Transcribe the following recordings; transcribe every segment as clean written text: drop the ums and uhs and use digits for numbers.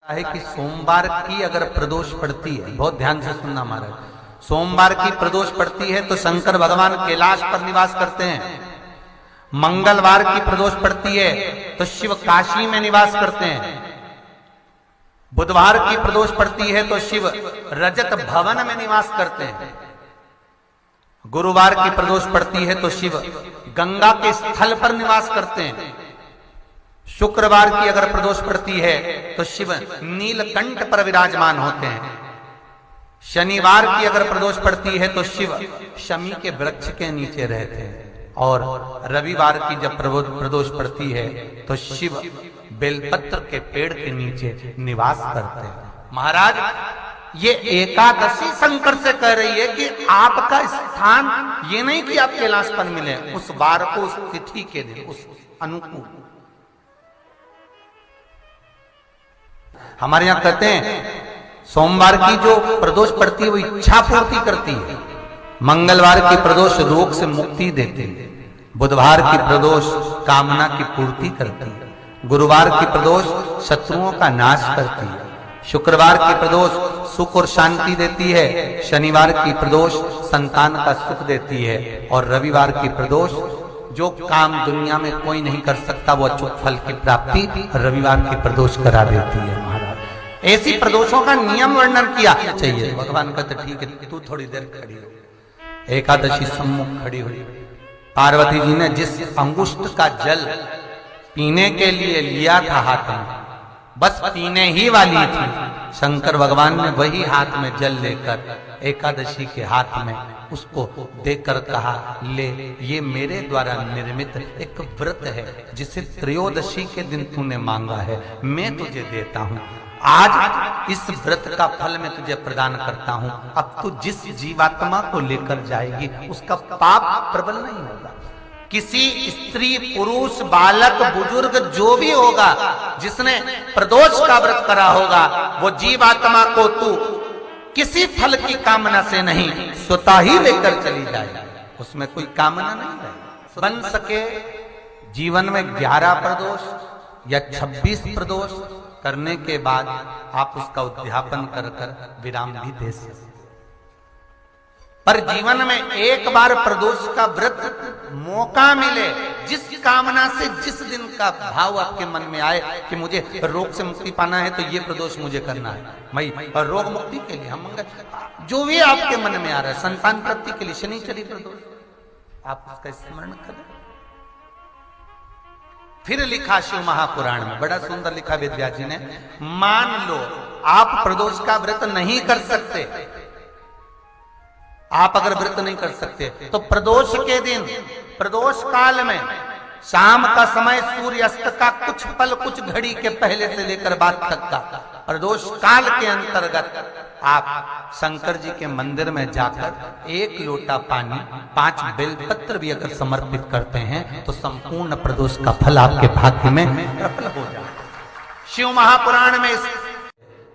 है कि सोमवार की अगर प्रदोष पड़ती है, बहुत ध्यान से सुनना महाराज, सोमवार की प्रदोष पड़ती है तो शंकर भगवान कैलाश पर निवास करते हैं। मंगलवार की प्रदोष पड़ती है तो शिव काशी में निवास करते हैं। बुधवार की प्रदोष पड़ती है तो शिव रजत भवन में निवास करते हैं। गुरुवार की प्रदोष पड़ती है तो शिव गंगा के स्थल पर निवास करते हैं। शुक्रवार की अगर प्रदोष पड़ती है तो शिव नीलकंठ पर विराजमान होते हैं। शनिवार की अगर प्रदोष पड़ती है तो शिव शमी के वृक्ष के नीचे रहते हैं। और रविवार की जब प्रदोष पड़ती है तो शिव बेलपत्र के पेड़ के नीचे निवास करते हैं। महाराज ये एकादशी शंकर से कह रही है कि आपका स्थान ये नहीं कि आप कैलाश पर मिले, उस वार को, उस तिथि के दिन, उस अनुकूल। हमारे यहां कहते हैं सोमवार की जो प्रदोष पड़ती है वो इच्छा पूर्ति करती है। मंगलवार की प्रदोष रोग से मुक्ति देती है। बुधवार की प्रदोष कामना की पूर्ति करती है। गुरुवार की प्रदोष शत्रुओं का नाश करती है। शुक्रवार की प्रदोष सुख और शांति देती है। शनिवार की प्रदोष संतान का सुख देती है। और रविवार की प्रदोष जो काम दुनिया में कोई नहीं कर सकता वो अचूक फल की प्राप्ति रविवार की प्रदोष करा देती है। महाराज ऐसी प्रदोषों का नियम वर्णन किया चाहिए। भगवान कहते ठीक है तू थोड़ी देर खड़ी हो। एकादशी सम्मुख खड़ी हुई। पार्वती जी ने जिस अंगुष्ठ का जल पीने के लिए लिया था हाथ में, बस पीने ही वाली थी, शंकर भगवान ने वही हाथ में जल लेकर एकादशी के हाथ में उसको देकर कहा ले, ये मेरे द्वारा निर्मित एक व्रत है जिसे त्रयोदशी के दिन तूने मांगा है, मैं तुझे देता हूं। आज इस व्रत का फल मैं तुझे प्रदान करता हूं। अब तू जिस जीवात्मा को लेकर जाएगी उसका पाप प्रबल नहीं होगा। किसी स्त्री, पुरुष, बालक, बुजुर्ग जो भी होगा जिसने प्रदोष का व्रत करा होगा वो जीवात्मा को तू किसी फल की कामना से नहीं स्वतः ही लेकर चली जाएगी। उसमें कोई कामना नहीं है। बन सके जीवन में 11 प्रदोष या 26 प्रदोष करने के बाद आप उसका उद्यापन कर विराम भी दे सकते। पर जीवन में एक बार प्रदोष का व्रत मौका मिले, जिस कामना से जिस दिन का भाव आपके मन में आए कि मुझे रोग से मुक्ति पाना है तो ये प्रदोष मुझे करना है, मैं और रोग मुक्ति के लिए हम मंगल जो भी आपके मन में आ रहा है, संतान प्राप्ति के लिए शनिचरी प्रदोष, आप उसका स्मरण करें। फिर लिखा शिव महापुराण में, बड़ा सुंदर लिखा वेदव्यास जी ने, मान लो आप प्रदोष का व्रत नहीं कर सकते, आप अगर व्रत नहीं कर सकते तो प्रदोष के दिन, प्रदोष काल में शाम का समय सूर्यास्त का कुछ पल, कुछ घड़ी के पहले से लेकर बाद तक का प्रदोष काल के अंतर्गत आप शंकर जी के मंदिर में जाकर 1 लोटा पानी, 5 बेलपत्र भी अगर समर्पित करते हैं तो संपूर्ण प्रदोष का फल आपके भाग्य में प्रबल हो जाए। शिव महापुराण में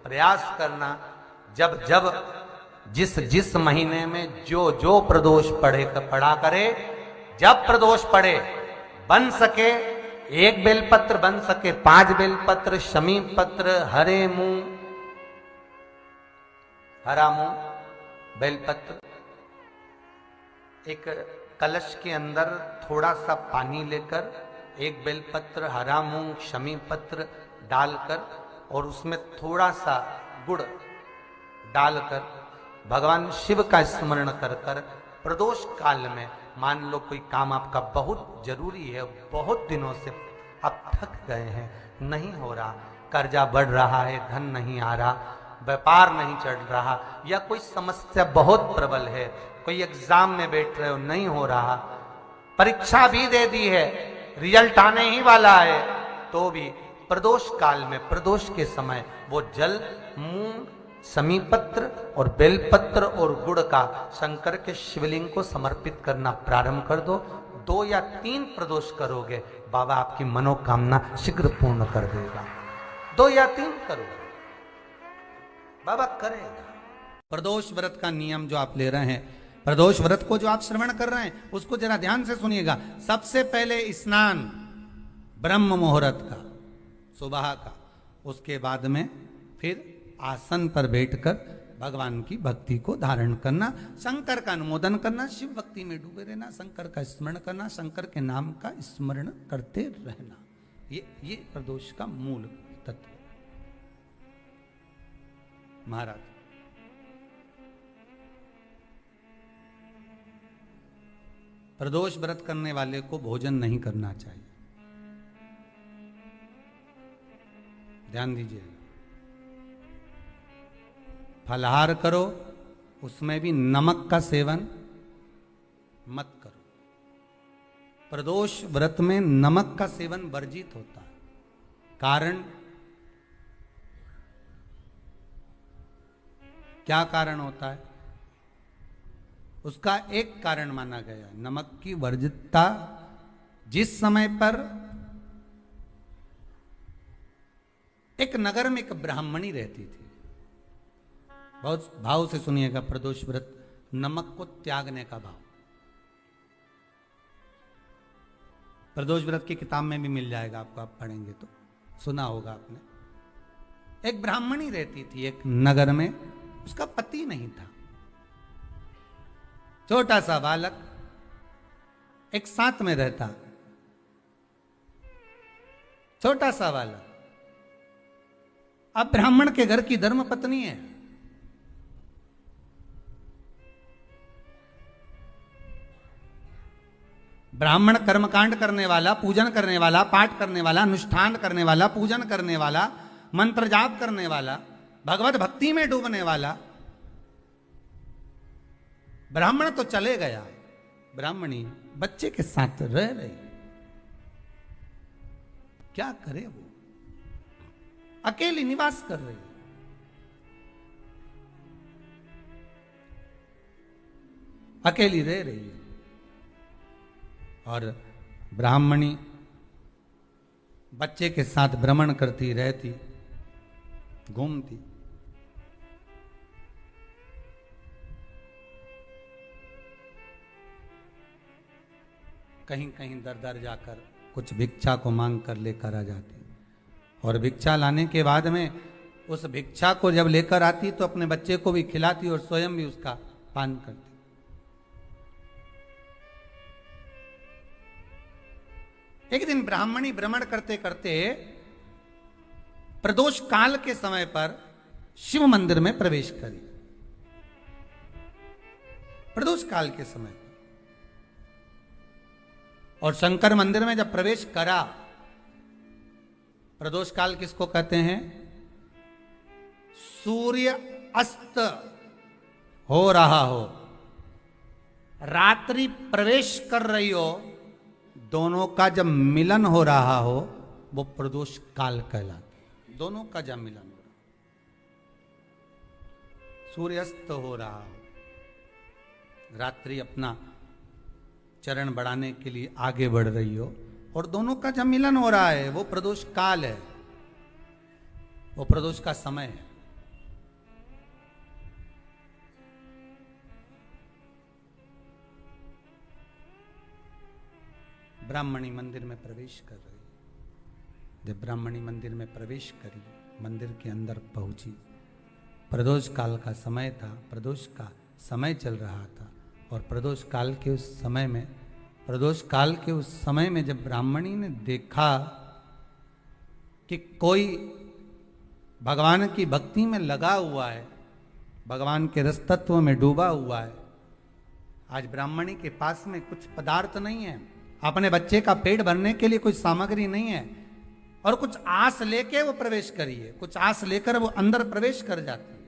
प्रयास करना, जब जब जिस महीने में जो प्रदोष पड़ा करे, जब प्रदोष पड़े बन सके 1 बेलपत्र, बन सके 5 बेलपत्र, शमी पत्र, हरे मूंग, हरा मूंग, बेलपत्र, एक कलश के अंदर थोड़ा सा पानी लेकर 1 बेलपत्र, हरा मूंग, शमी पत्र डालकर और उसमें थोड़ा सा गुड़ डालकर भगवान शिव का स्मरण कर कर प्रदोष काल में, मान लो कोई काम आपका बहुत जरूरी है, बहुत दिनों से आप थक गए हैं, नहीं हो रहा, कर्जा बढ़ रहा है, धन नहीं आ रहा, व्यापार नहीं चढ़ रहा, या कोई समस्या बहुत प्रबल है, कोई एग्जाम में बैठ रहे हो नहीं हो रहा, परीक्षा भी दे दी है, रिजल्ट आने ही वाला है, तो भी प्रदोष काल में, प्रदोष के समय वो जल, मूंग, शमी पत्र और बेलपत्र और गुड़ का शंकर के शिवलिंग को समर्पित करना प्रारंभ कर दो। 2 या 3 प्रदोष करोगे, बाबा आपकी मनोकामना शीघ्र पूर्ण कर देगा। 2 या 3 करोगे, बाबा करेगा। प्रदोष व्रत का नियम जो आप ले रहे हैं, प्रदोष व्रत को जो आप श्रवण कर रहे हैं उसको जरा ध्यान से सुनिएगा। सबसे पहले स्नान ब्रह्म मुहूर्त का, सुबह का, उसके बाद में फिर आसन पर बैठकर भगवान की भक्ति को धारण करना, शंकर का अनुमोदन करना, शिव भक्ति में डूबे रहना, शंकर का स्मरण करना, शंकर के नाम का स्मरण करते रहना। ये प्रदोष का मूल तत्व। महाराज प्रदोष व्रत करने वाले को भोजन नहीं करना चाहिए। ध्यान दीजिए, फलाहार करो, उसमें भी नमक का सेवन मत करो। प्रदोष व्रत में नमक का सेवन वर्जित होता है। कारण क्या कारण होता है? उसका एक कारण माना गया, नमक की वर्जितता। जिस समय पर एक नगर में एक ब्राह्मणी रहती थी, बहुत भाव से सुनिएगा, प्रदोष व्रत, नमक को त्यागने का भाव। प्रदोष व्रत की किताब में भी मिल जाएगा आपको, आप पढ़ेंगे तो सुना होगा आपने। एक ब्राह्मणी रहती थी एक नगर में, उसका पति नहीं था। छोटा सा बालक एक साथ में रहता, छोटा सा बालक। अब ब्राह्मण के घर की धर्म पत्नी है, ब्राह्मण कर्मकांड करने वाला, पूजन करने वाला, पाठ करने वाला, अनुष्ठान करने वाला, पूजन करने वाला, मंत्र जाप करने वाला, भगवत भक्ति में डूबने वाला। ब्राह्मण तो चले गया, ब्राह्मणी बच्चे के साथ रह रही। क्या करे वो? अकेली निवास कर रही, अकेली रह रही है। और ब्राह्मणी बच्चे के साथ भ्रमण करती रहती, घूमती। कहीं कहीं दर दर जाकर कुछ भिक्षा को मांग कर लेकर आ जाती, और भिक्षा लाने के बाद में उस भिक्षा को जब लेकर आती तो अपने बच्चे को भी खिलाती और स्वयं भी उसका पान करती। एक दिन ब्राह्मणी भ्रमण करते करते प्रदोष काल के समय पर शिव मंदिर में प्रवेश करी। प्रदोष काल के समय पर, और शंकर मंदिर में जब प्रवेश करा, प्रदोष काल किसको कहते हैं? सूर्य अस्त हो रहा हो, रात्रि प्रवेश कर रही हो, दोनों का जब मिलन हो रहा हो, वो प्रदोष काल कहलाता। दोनों का जब मिलन हो रहा, सूर्यास्त हो रहा हो, रात्रि अपना चरण बढ़ाने के लिए आगे बढ़ रही हो, और दोनों का जब मिलन हो रहा है, वो प्रदोष काल है, वो प्रदोष का समय है। ब्राह्मणी मंदिर में प्रवेश कर रही। जब ब्राह्मणी मंदिर में प्रवेश करी, मंदिर के अंदर पहुंची, प्रदोष काल का समय था, प्रदोष का समय चल रहा था। और प्रदोष काल के उस समय में, प्रदोष काल के उस समय में जब ब्राह्मणी ने देखा कि कोई भगवान की भक्ति में लगा हुआ है, भगवान के रस तत्व में डूबा हुआ है, आज ब्राह्मणी के पास में कुछ पदार्थ नहीं है, अपने बच्चे का पेट भरने के लिए कोई सामग्री नहीं है, और कुछ आस लेके वो प्रवेश करी है, कुछ आस लेकर वो अंदर प्रवेश कर जाती है।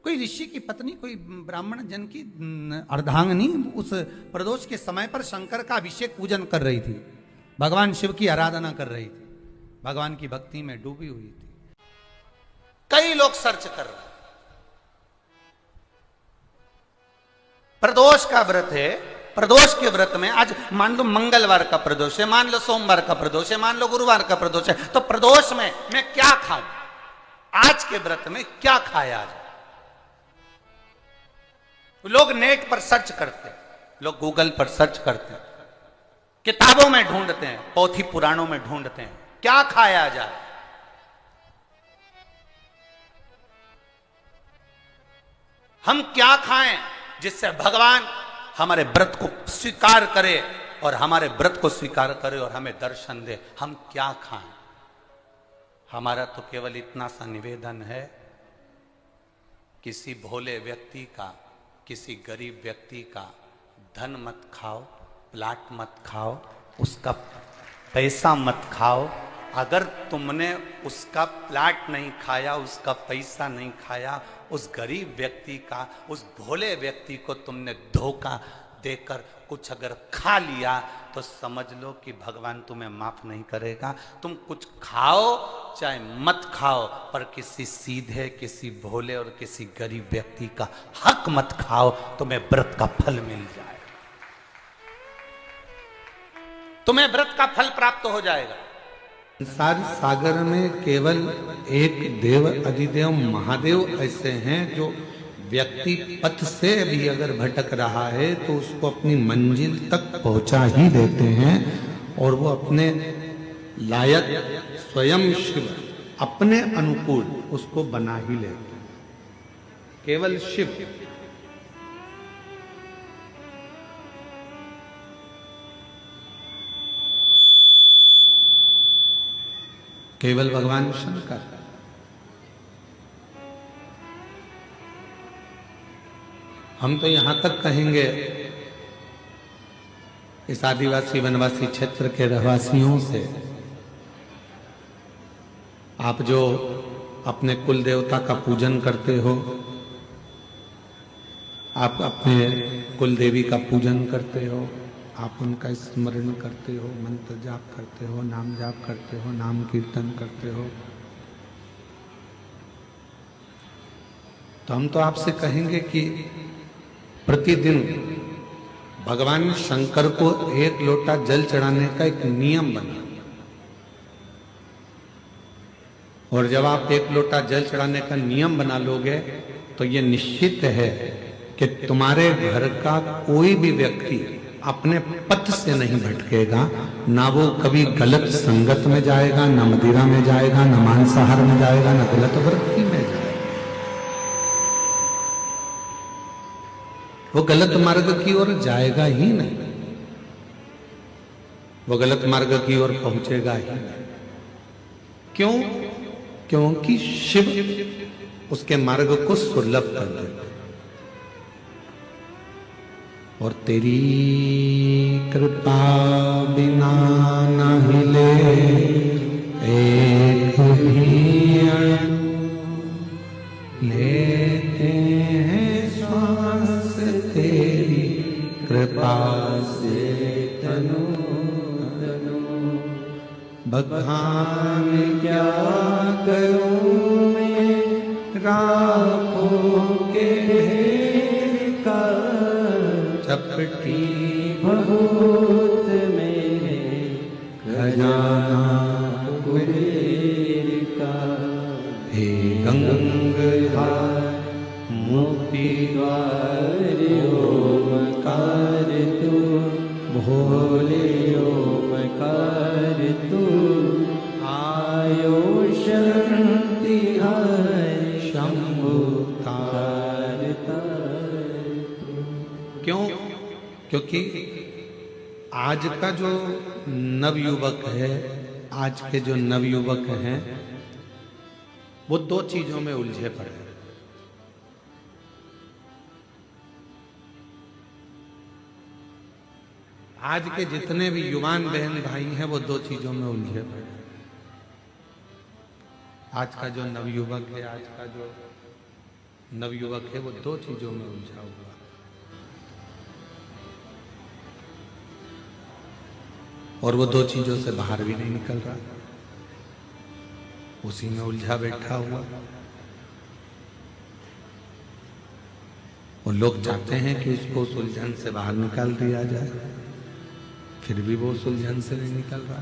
कोई ऋषि की पत्नी, कोई ब्राह्मण जन की अर्धांगिनी उस प्रदोष के समय पर शंकर का अभिषेक पूजन कर रही थी, भगवान शिव की आराधना कर रही थी, भगवान की भक्ति में डूबी हुई थी। कई लोग सर्च कर रहे, प्रदोष का व्रत है, प्रदोष के व्रत में आज मान लो मंगलवार का प्रदोष है, मान लो सोमवार का प्रदोष है, मान लो गुरुवार का प्रदोष है, तो प्रदोष में मैं क्या खाऊं? आज के व्रत में क्या खाया आज? लोग नेट पर सर्च करते, लोग गूगल पर सर्च करते, किताबों में ढूंढते हैं, पोथी पुराणों में ढूंढते हैं, क्या खाया जाए। हम क्या खाएं जिससे भगवान हमारे व्रत को स्वीकार करे और हमारे व्रत को स्वीकार करे और हमें दर्शन दे। हम क्या खाएं? हमारा तो केवल इतना सा निवेदन है, किसी भोले व्यक्ति का, किसी गरीब व्यक्ति का धन मत खाओ, प्लाट मत खाओ, उसका पैसा मत खाओ। अगर तुमने उसका प्लाट नहीं खाया, उसका पैसा नहीं खाया, उस गरीब व्यक्ति का, उस भोले व्यक्ति को तुमने धोखा देकर कुछ अगर खा लिया तो समझ लो कि भगवान तुम्हें माफ नहीं करेगा। तुम कुछ खाओ चाहे मत खाओ, पर किसी सीधे, किसी भोले और किसी गरीब व्यक्ति का हक मत खाओ, तुम्हें व्रत का फल मिल जाए, तुम्हें व्रत का फल प्राप्त हो जाएगा। संसार सागर में केवल एक देव, अधिदेव महादेव ऐसे हैं जो व्यक्ति पथ से भी अगर भटक रहा है तो उसको अपनी मंजिल तक पहुंचा ही देते हैं, और वो अपने लायक स्वयं शिव अपने अनुकूल उसको बना ही लेते हैं। केवल शिव। केवल भगवान शंकर। हम तो यहां तक कहेंगे, इस आदिवासी वनवासी क्षेत्र के रहवासियों से, आप जो अपने कुल देवता का पूजन करते हो, आप अपने कुल देवी का पूजन करते हो, आप उनका स्मरण करते हो, मंत्र जाप करते हो, नाम जाप करते हो, नाम कीर्तन करते हो, तो हम तो आपसे कहेंगे कि प्रतिदिन भगवान शंकर को एक लोटा जल चढ़ाने का एक नियम बना, और जब आप एक लोटा जल चढ़ाने का नियम बना लोगे तो ये निश्चित है कि तुम्हारे घर का कोई भी व्यक्ति अपने पथ से नहीं भटकेगा, ना वो कभी गलत संगत में जाएगा, ना मदिरा में जाएगा, ना मांसाहार में जाएगा, ना गलत वृत्ति में जाएगा। वो गलत मार्ग की ओर जाएगा ही नहीं, वो गलत मार्ग की ओर पहुंचेगा ही नहीं। क्यों? क्योंकि शिव उसके मार्ग को सुलभ कर देते। और तेरी कृपा बिना न हिले एक भी अणु, लेते हैं श्वास तेरी कृपा से तनु तनु। बखान क्या करूं मैं राखों के ढेर का, चपटी बहुत मेरे खजाना कुबेर का। हे गंगाधार मुक्ति द्वार ओमकार तू, भोले ओमकार तू, आयो शक्ति हर शंभु तारता। क्यों? क्योंकि आज का जो नवयुवक है, आज के जो नवयुवक हैं, वो दो चीजों में उलझे पड़े हैं। आज के जितने भी युवान बहन भाई हैं वो दो चीजों में उलझे पड़े हैं। आज का जो नवयुवक है, आज का जो नवयुवक है वो दो चीजों में उलझा हुआ है। और वो दो चीजों से बाहर भी नहीं निकल रहा, उसी में उलझा बैठा हुआ। और लोग चाहते हैं कि उसको उस उलझन से बाहर निकाल दिया जाए, फिर भी वो उस उलझन से नहीं निकल रहा।